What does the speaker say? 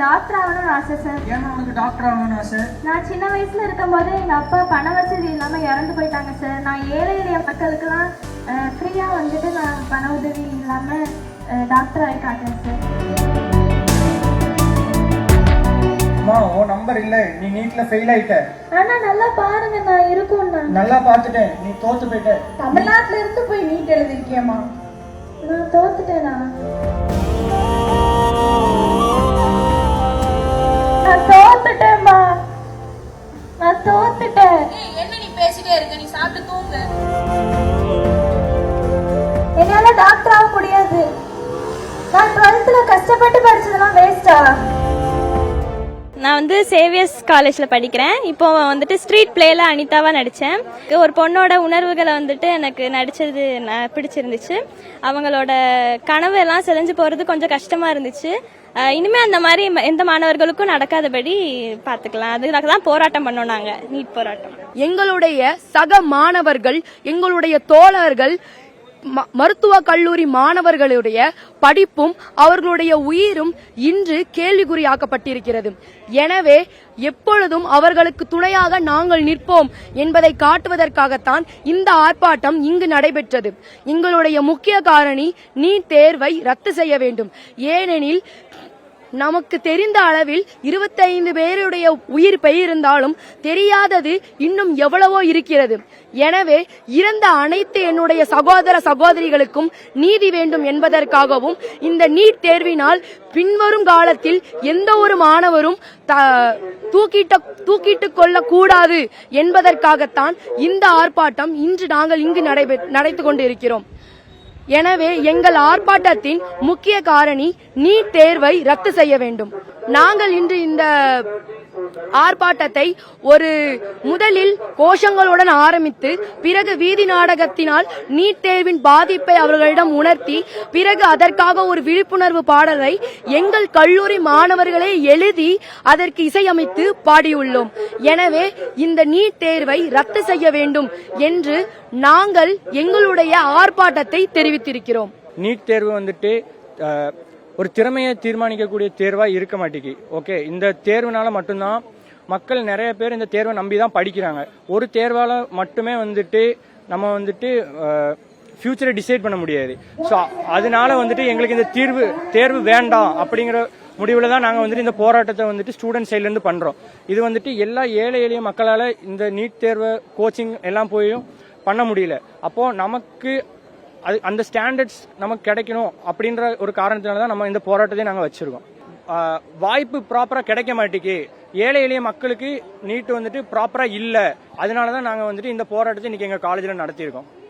Doctor ஆகணும்னு ஆசை sir. ஏன்னா உனக்கு டாக்டர் ஆகணும்னு ஆசை? நான் சின்ன வயசுல இருக்கும்போது எங்க அப்பா பண வசதி இல்லாம இறந்து போயிட்டாங்க சார். நான் ஏழை எளிய மக்களுக்கெல்லாம் ஃப்ரீயா வந்துட்டு நான் பண உதவி இல்லாம டாக்டர் ஆகி காட்டுறேன் சார். அம்மா உன் நம்பர் இல்ல, நீ நீட்ல ஃபெயில் ஆயிட்ட. ஆனா நல்லா பாருங்க, நான் இருக்கும்ண்ணா. நல்லா பார்த்துட்டேன், நீ தோத்து போயிட்ட. தமிழ்நாட்டுல இருந்து போய் நீட் எழுதிருக்கியம்மா. நான் தோத்துட்டேனா? நான் தோத்துட்டேன்மா, நான் தோத்துட்டேன். என்ன நீ பேசிட்டே இருக்க? நீ சாப்பிட்டு தூங்கு. என்னால டாக்டர் ஆக முடியாது. நான் 12th கஷ்டப்பட்டு படிச்சதெல்லாம் வேஸ்டா? நான் வந்து சேவியர்ஸ் காலேஜ்ல படிக்கிறேன். இப்போ வந்துட்டு ஸ்ட்ரீட் பிளேல அனிதாவா நடிச்சேன். ஒரு பொண்ணோட உணர்வுகளை வந்துட்டு எனக்கு நடிச்சது பிடிச்சிருந்துச்சு. அவங்களோட கனவு எல்லாம் செஞ்சு போறது கொஞ்சம் கஷ்டமா இருந்துச்சு. இனிமே அந்த மாதிரி எந்த மாணவர்களுக்கும் நடக்காதபடி பாத்துக்கலாம். அதுக்காக தான் போராட்டம் பண்ணோம் நாங்க, நீட் போராட்டம். எங்களுடைய சக மாணவர்கள், எங்களுடைய தோழர்கள், மருத்துவ கல்லூரி மாணவர்களுடைய படிப்பும் அவர்களுடைய உயிரும் இன்று கேள்விக்குறியாக்கப்பட்டிருக்கிறது. எனவே எப்பொழுதும் அவர்களுக்கு துணையாக நாங்கள் நிற்போம் என்பதை காட்டுவதற்காகத்தான் இந்த ஆர்ப்பாட்டம் இங்கு நடைபெற்றது. எங்களுடைய முக்கிய காரணி நீட் தேர்வை ரத்து செய்ய வேண்டும். ஏனெனில் நமக்கு தெரிந்த அளவில் 25 பேருடைய உயிர் பெயர்ந்தாலும் தெரியாதது இன்னும் எவ்வளவோ இருக்கிறது. எனவே இறந்த அனைத்து என்னுடைய சகோதர சகோதரிகளுக்கும் நீதி வேண்டும் என்பதற்காகவும் இந்த நீட் தேர்வினால் பின்வரும் காலத்தில் எந்த ஒரு மாணவரும் தூக்கிட்டு கொள்ளக்கூடாது என்பதற்காகத்தான் இந்த ஆர்ப்பாட்டம் இன்று நாங்கள் இங்கு நடத்தி கொண்டிருக்கிறோம். எனவே எங்கள் ஆர்ப்பாட்டத்தின் முக்கிய காரணி நீட் தேர்வை ரத்து செய்ய வேண்டும். நாங்கள் இன்று இந்த ஆர்ப்பாட்டத்தை முதலில் கோஷங்களுடன் ஆரம்பித்து பிறகு வீதி நாடகத்தினால் நீட் தேர்வின் பாதிப்பை அவர்களிடம் உணர்த்தி பிறகு அதற்காக ஒரு விழிப்புணர்வு பாடலை எங்கள் கல்லூரி மாணவர்களே எழுதி அதற்கு இசையமைத்து பாடியுள்ளோம். எனவே இந்த நீட் தேர்வை ரத்து செய்ய வேண்டும் என்று நாங்கள் எங்களுடைய ஆர்ப்பாட்டத்தை தெரிவித்திருக்கிறோம். நீட் தேர்வு வந்துட்டு ஒரு திறமையை தீர்மானிக்கக்கூடிய தேர்வா இருக்க மாட்டேங்கி. ஓகே, இந்த தேர்வுனால மட்டும்தான் மக்கள் நிறைய பேர் இந்த தேர்வை நம்பி தான் படிக்கிறாங்க. ஒரு தேர்வால மட்டுமே வந்துட்டு நம்ம வந்துட்டு ஃபியூச்சரை டிசைட் பண்ண முடியாது. ஸோ அதனால வந்துட்டு எங்களுக்கு இந்த தேர்வு வேண்டாம் அப்படிங்கிற முடிவில் தான் நாங்கள் வந்துட்டு இந்த போராட்டத்தை வந்துட்டு ஸ்டூடெண்ட் சைட்லேருந்து பண்ணுறோம். இது வந்துட்டு எல்லா ஏழை எளிய மக்களால் இந்த நீட் தேர்வை கோச்சிங் எல்லாம் போயும் பண்ண முடியல. அப்போது நமக்கு அந்த ஸ்டாண்டர்ட்ஸ் நமக்கு கிடைக்கணும் அப்படின்ற ஒரு காரணத்தினால தான் நம்ம இந்த போராட்டத்தை நாங்கள் வச்சிருக்கோம். வாய்ப்பு ப்ராப்பராக கிடைக்க மாட்டேங்கி, ஏழை எளிய மக்களுக்கு நீட் வந்துட்டு ப்ராப்பராக இல்லை. அதனால தான் நாங்கள் வந்துட்டு இந்த போராட்டத்தை இன்னைக்கு எங்கள் காலேஜில் நடத்தியிருக்கோம்.